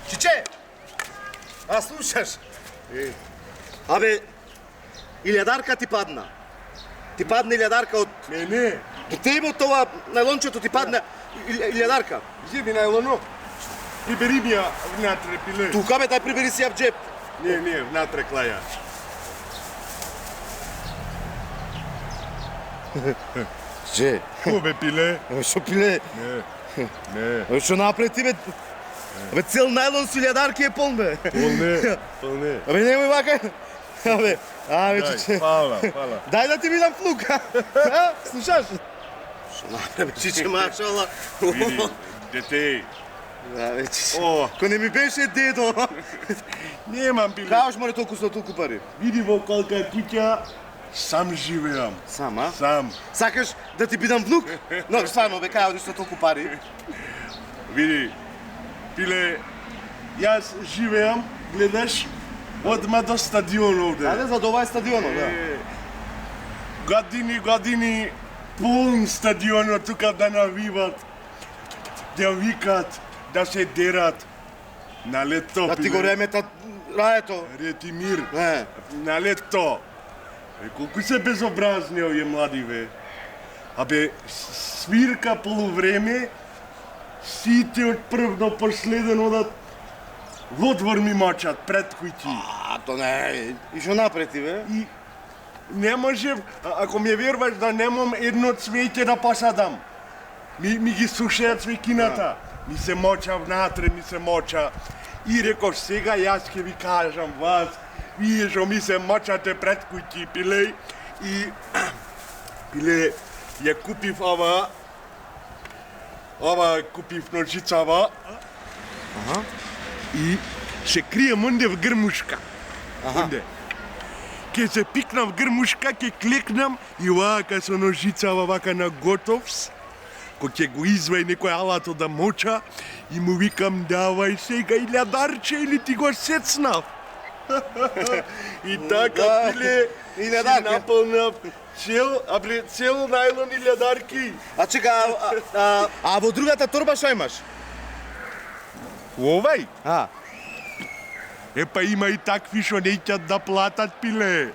Чиче! А слушаш? Абе, илјадарка ти падна. Ти падна илјадарка од... Не. До тебе од това најлончето ти падна илјадарка. Вземи најлоно. Прибери ми ја внатре, пиле. Тука бе, дај прибери си ја в джеп. Не, внатре клаја. Че? Ко бе, пиле? Шо пиле? Не. Шо направи ти бе? Абе, цел најлон с илјадарки е полн бе. Полне. Абе, немој вака. Абе, Дај, Чиче. фала. Дај да ти видам флука. Слушаш? Шо направи, Чиче, машала. Види, дете. Абе, Чиче. О. Ко не ми беше дедо. Немам, пиле. Каош море толку пари? Види во колка куќа сам живеам. Сам, а? Сам. Сакаш да ти бидам внук? Но, стварно, бе, кај одиш со толку пари? Види, пиле, јас живеам, гледаш, одма до стадион овде. Ајде, за ова е стадионот, да. Години, полн стадионот тука да навиват, да викат, да се дерат. На лето, Да ти го ремета раето. Рети мир. Не. На лето. Колку се безобразни овие млади, бе. Абе, свирка полувреме, сите од прв до последен одат во двор ми мачат пред куќи. А, то не. И шо напрети, бе? И не можев, ако ме верваш, да немам едно цвеќе да посадам. Ми ги сушеат цвеќината. Ми се моча внатре, ми се моча. И реков, сега јас ќе ви кажам вас, вие што ми се мочате пред куќи, пиле. И, пиле, ја купив ова купив ножицава. И се крием онде в грмушка. Онде. Ке се пикнам в грмушка, ке клекнам и вака со ножицава вака на готовс. Ко ќе го извај некој алато да моча и му викам давај сега илјадарче или ти го сецнав. И така, пиле, илјадарка. си наполнав цел најлон илјадарки. А чека, а во другата торба шо имаш? Овај? А, Епа има и такви што неќат да платат, пиле.